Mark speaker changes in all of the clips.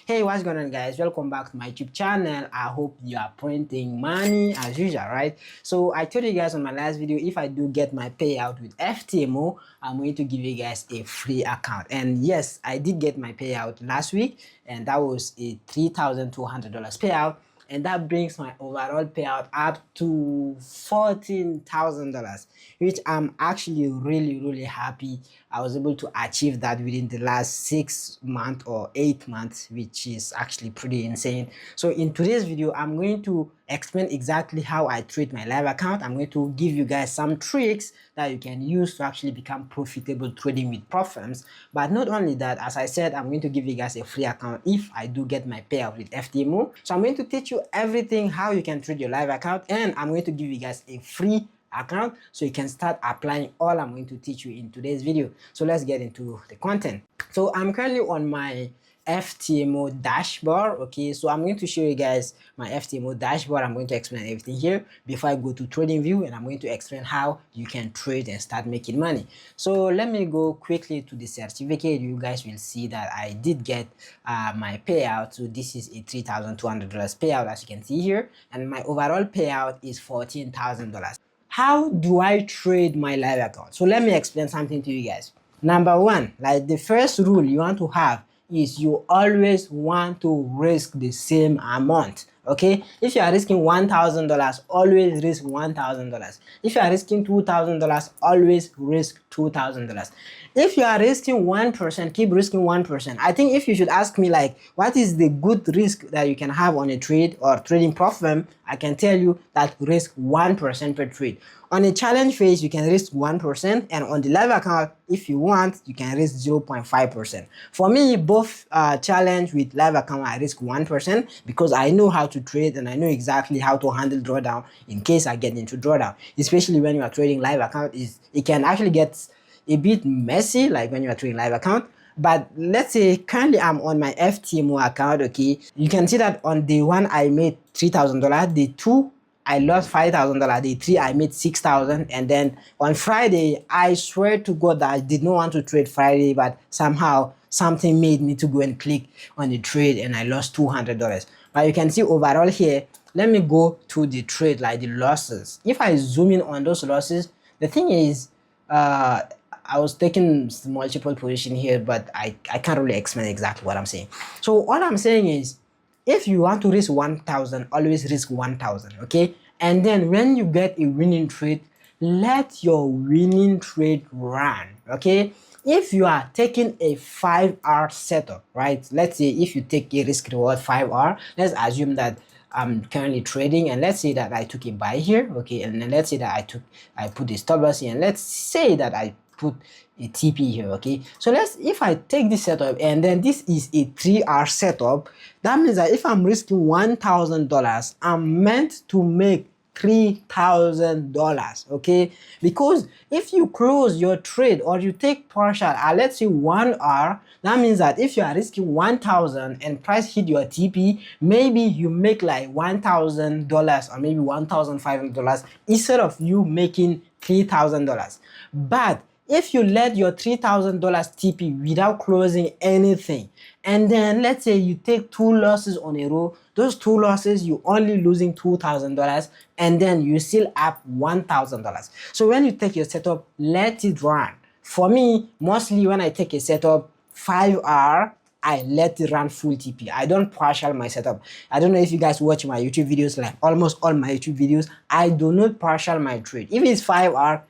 Speaker 1: Hey, what's going on, guys? Welcome back to my YouTube channel. I hope you are printing money as usual, right? So I told you guys on my last video, if I do get my payout with FTMO, I'm going to give you guys a free account. And yes, I did get my payout last week, and that was a $3,200 payout, and that brings my overall payout up to $14,000, which I'm actually really happy I was able to achieve that within the last 6 months or 8 months, which is actually pretty insane. So in today's video, I'm going to explain exactly how I trade my live account. I'm going to give you guys some tricks that you can use to actually become profitable trading with prop firms. But not only that, as I said, I'm going to give you guys a free account if I do get my payout with FTMO. So I'm going to teach you everything how you can trade your live account, and I'm going to give you guys a free account so you can start applying all I'm going to teach you in today's video. So let's get into the content. So I'm currently on my FTMO dashboard. Okay, so I'm going to show you guys my FTMO dashboard. I'm going to explain everything here before I go to trading view, and I'm going to explain how you can trade and start making money. So let me go quickly to the certificate. You guys will see that I did get my payout. So this is a $3,200 payout, as you can see here, and my overall payout is $14,000. How do I trade my live account? So let me explain something to you guys. Number one, like the first rule you want to have is you always want to risk the same amount. Okay, if you are risking $1,000, always risk $1,000. If you are risking $2,000, always risk $2,000. If you are risking 1%, keep risking 1%. I think if you should ask me like what is the good risk that you can have on a trade or trading prop firm, I can tell you that risk 1% per trade. On a challenge phase, you can risk 1%, and on the live account, if you want, you can risk 0.5%. For me, both challenge with live account, I risk 1% because I know how to trade and I know exactly how to handle drawdown in case I get into drawdown. Especially when you are trading live account, it can actually get a bit messy, like when you are trading live account. But let's say currently I'm on my FTMO account. Okay, you can see that on day one I made $3,000, day two I lost $5,000, day three I made $6,000, and then on Friday I swear to God that I did not want to trade Friday, but somehow something made me to go and click on the trade and I lost $200. But you can see overall here, let me go to the trade, like the losses. If I zoom in on those losses, the thing is I was taking multiple position here, but I can't really explain exactly what I'm saying. So all I'm saying is, if you want to risk 1,000, always risk 1,000, okay? And then when you get a winning trade, let your winning trade run, okay? If you are taking a 5-hour setup, right? Let's say if you take a risk reward 5-hour, let's assume that I'm currently trading, and let's say that I took a buy here, okay? And then let's say that I put the stop loss here, and let's say that I put a TP here, okay? So if I take this setup and then this is a 3-hour setup, that means that if I'm risking $1,000, I'm meant to make $3,000, okay? Because if you close your trade or you take partial, let's say 1 hour, that means that if you are risking 1,000 and price hit your TP, maybe you make like $1,000 or maybe $1,500 instead of you making $3,000. But if you let your $3,000 TP without closing anything, and then let's say you take 2 losses on a row, those 2 losses you only losing $2,000, and then you still up $1,000. So when you take your setup, let it run. For me, mostly when I take a setup 5-hour, I let it run full TP. I don't partial my setup. I don't know if you guys watch my YouTube videos, like almost all my YouTube videos, I do not partial my trade. If it's 5-hour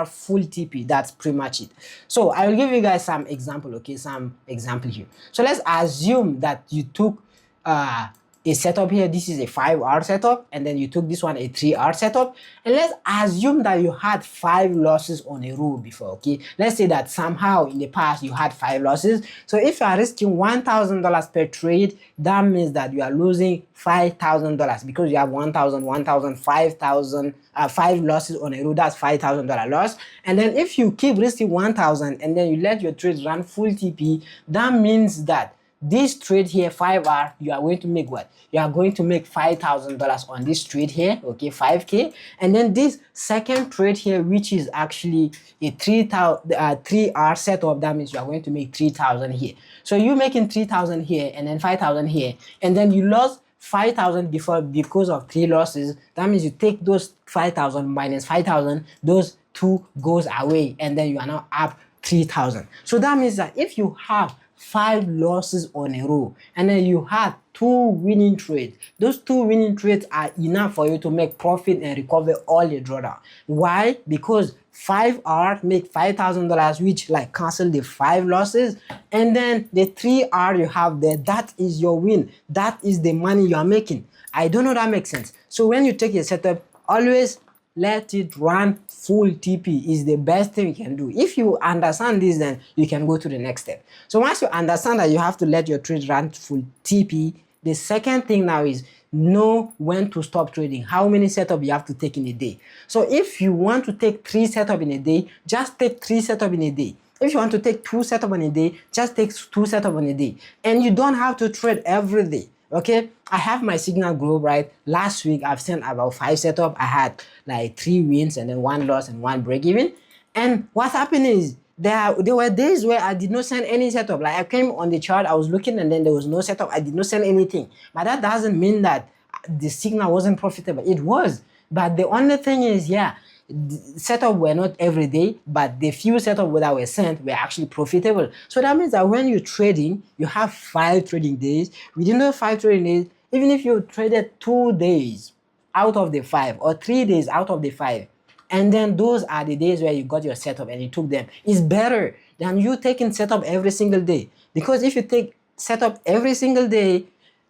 Speaker 1: full TP, that's pretty much it. So I will give you guys some example, okay? Some example here. So let's assume that you took a setup here. This is a 5-hour setup, and then you took this one a 3-hour setup, and let's assume that you had 5 losses on a row before, okay? Let's say that somehow in the past you had 5 losses. So if you are risking $1,000 per trade, that means that you are losing $5,000 because you have 1,000, 1,000, 5,000, 5 losses on a row. That's $5,000 loss. And then if you keep risking 1,000 and then you let your trade run full TP, that means that this trade here, 5-hour, you are going to make what? You are going to make $5,000 on this trade here, okay, 5K. And then this second trade here, which is actually a 3-hour setup, that means you are going to make 3,000 here. So you making 3,000 here and then 5,000 here, and then you lost 5,000 before because of 3 losses. That means you take those 5,000 minus 5,000, those 2 goes away, and then you are now up 3,000. So that means that if you have 5 losses on a row and then you had 2 winning trades, those 2 winning trades are enough for you to make profit and recover all your drawdown. Why? Because 5 R make $5,000, which like cancel the 5 losses, and then the 3 R you have there, that is your win. That is the money you are making. I don't know if that makes sense. So when you take your setup, always let it run full TP is the best thing you can do. If you understand this, then you can go to the next step. So once you understand that you have to let your trade run full TP, the second thing now is know when to stop trading, how many setup you have to take in a day. So if you want to take 3 setup in a day, just take 3 setup in a day. If you want to take 2 setup in a day, just take 2 setup in a day. And you don't have to trade every day. Okay, I have my signal group, right? Last week I've sent about 5 setup. I had like 3 wins and then 1 loss and 1 break even. And what happened is there were days where I did not send any setup. Like I came on the chart, I was looking, and then there was no setup. I did not send anything. But that doesn't mean that the signal wasn't profitable. It was. But the only thing is, yeah, setup were not every day, but the few setup that were sent were actually profitable. So that means that when you're trading, you have 5 trading days. Within those 5 trading days, even if you traded 2 days out of the 5 or 3 days out of the 5, and then those are the days where you got your setup and you took them, it's better than you taking setup every single day. Because if you take setup every single day,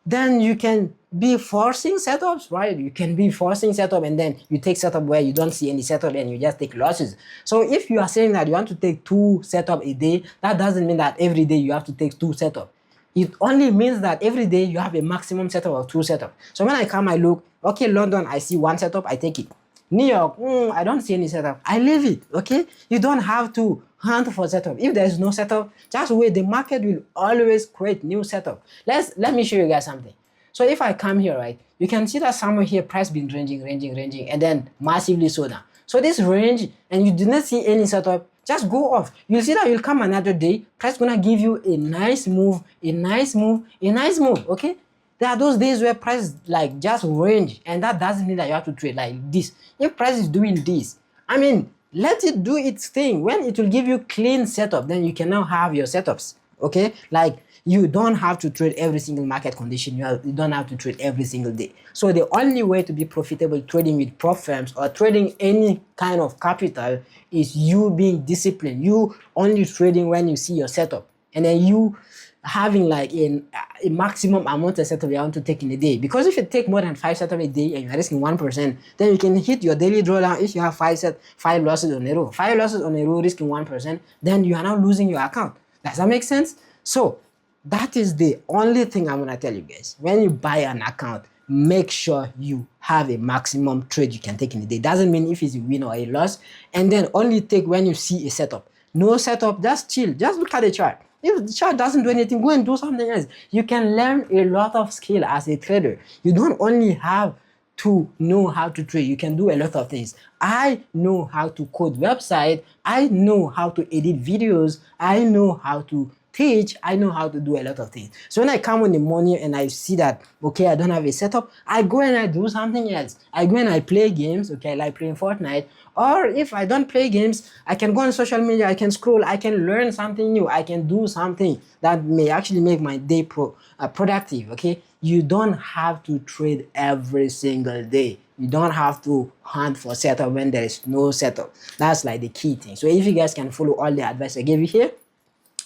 Speaker 1: then you can be forcing setups, right? You can be forcing setup, and then you take setup where you don't see any setup and you just take losses. So if you are saying that you want to take 2 setup a day, that doesn't mean that every day you have to take 2 setup. It only means that every day you have a maximum setup of 2 setup. So when I come, I look, okay, London, I see 1 setup, I take it. New York, I don't see any setup, I leave it. Okay, you don't have to hunt for setup. If there's no setup, just wait. The market will always create new setup. Let me show you guys something. So if I come here, right, you can see that somewhere here price been ranging, and then massively sold down. So this range, and you do not see any setup, just go off. You'll see that you'll come another day, price gonna give you a nice move, okay? There are those days where price like just range, and that doesn't mean that you have to trade like this. If price is doing this, I mean, let it do its thing. When it will give you clean setup, then you can now have your setups, okay? Like you don't have to trade every single market condition. You don't have to trade every single day. So the only way to be profitable trading with prop firms or trading any kind of capital is you being disciplined. You only trading when you see your setup, and then you having like a maximum amount of setup you want to take in a day. Because if you take more than 5 setup a day and you're risking 1%, then you can hit your daily drawdown. If you have 5 losses on a row, 5 losses on a row risking 1%, then you are now losing your account. Does that make sense? So that is the only thing I'm gonna tell you guys. When you buy an account, make sure you have a maximum trade you can take in a day. Doesn't mean if it's a win or a loss, and then only take when you see a setup. No setup, just chill, just look at the chart. If the chart doesn't do anything, go and do something else. You can learn a lot of skill as a trader. You don't only have to know how to trade, you can do a lot of things. I know how to code website, I know how to edit videos, I know how to teach, I know how to do a lot of things. So when I come in the morning and I see that, okay, I don't have a setup, I go and I do something else. I go and I play games, okay, like playing Fortnite. Or if I don't play games, I can go on social media, I can scroll, I can learn something new, I can do something that may actually make my day productive, okay? You don't have to trade every single day. You don't have to hunt for setup when there is no setup. That's like the key thing. So if you guys can follow all the advice I gave you here,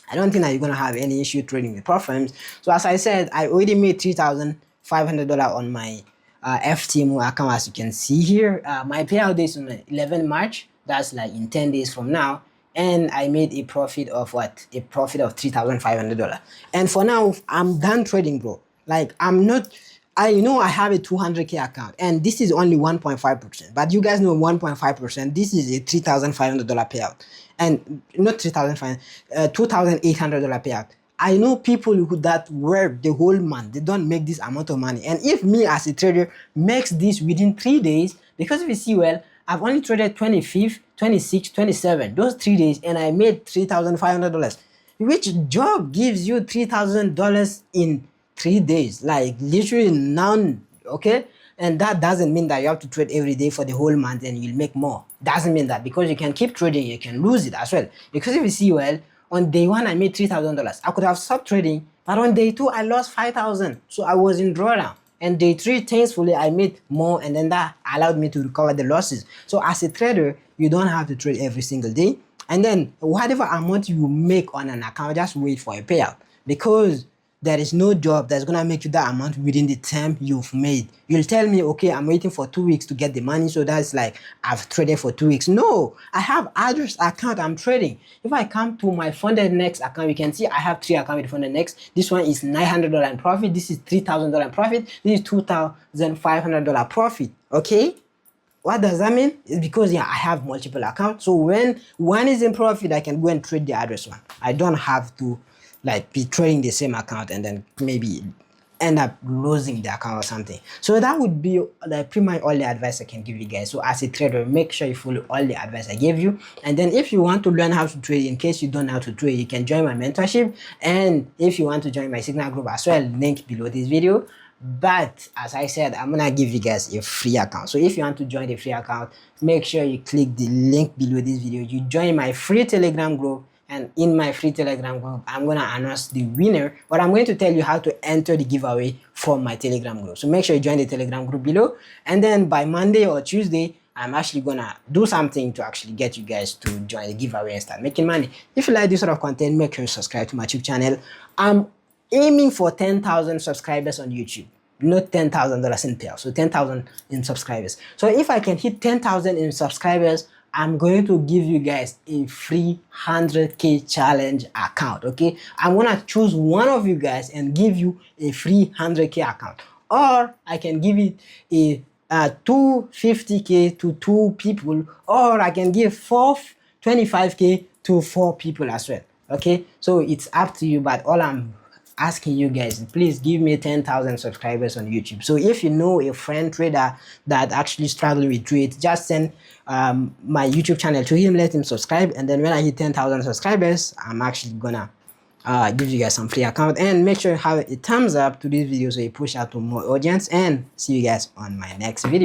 Speaker 1: I don't think that you're going to have any issue trading with prop firms. So as I said, I already made $3,500 on my FTMO account, as you can see here. My payout date is on 11 March. That's like in 10 days from now. And I made a profit of what? A profit of $3,500. And for now, I'm done trading, bro. Like, I'm not... I know I have a 200K account, and this is only 1.5%. But you guys know 1.5%. This is a $3,500 payout, and not $2,800 payout. I know people that work the whole month, they don't make this amount of money. And if me as a trader makes this within 3 days, because if you see well, I've only traded 25th, 26th, 27th, those 3 days, and I made $3,500. which job gives you $3,000 in 3 days? Like literally none. Okay, and that doesn't mean that you have to trade every day for the whole month and you'll make more. Doesn't mean that, because you can keep trading, you can lose it as well. Because if you see well, on day 1 I made $3,000. I could have stopped trading, but on day 2 I lost 5,000, so I was in drawdown. And day 3, thankfully, I made more, and then that allowed me to recover the losses. So as a trader, you don't have to trade every single day. And then whatever amount you make on an account, just wait for a payout, because there is no job that's gonna make you that amount within the time you've made. You'll tell me, okay, I'm waiting for 2 weeks to get the money, so that's like I've traded for 2 weeks. No, I have others account I'm trading. If I come to my funded next account, you can see I have 3 accounts with funded next. This one is $900 in profit. This is $3,000 in profit. This is $2,500 profit. Okay. What does that mean? It's because I have multiple accounts. So when one is in profit, I can go and trade the others one. I don't have to like be trading the same account and then maybe end up losing the account or something. So that would be like pretty much all the advice I can give you guys. So as a trader, make sure you follow all the advice I gave you. And then if you want to learn how to trade, in case you don't know how to trade, you can join my mentorship. And if you want to join my Signal group as well, link below this video. But as I said, I'm gonna give you guys a free account. So if you want to join the free account, make sure you click the link below this video. You join my free Telegram group, and in my free Telegram group, I'm gonna announce the winner, but I'm going to tell you how to enter the giveaway from my Telegram group. So make sure you join the Telegram group below, and then by Monday or Tuesday, I'm actually gonna do something to actually get you guys to join the giveaway and start making money. If you like this sort of content, make sure you subscribe to my YouTube channel. I'm aiming for 10,000 subscribers on YouTube, not $10,000 in payout, so 10,000 in subscribers. So if I can hit 10,000 in subscribers, I'm going to give you guys a free 100K challenge account. Okay, I'm gonna choose one of you guys and give you a free 100K account, or I can give it a 250K to 2 people, or I can give 25K to 4 people as well. Okay, so it's up to you, but all I'm asking you guys, please give me 10,000 subscribers on YouTube. So if you know a friend trader that actually struggling with trade, just send my YouTube channel to him, let him subscribe, and then when I hit 10,000 subscribers, I'm actually gonna give you guys some free account. And make sure you have a thumbs up to this video so you push out to more audience, and see you guys on my next video.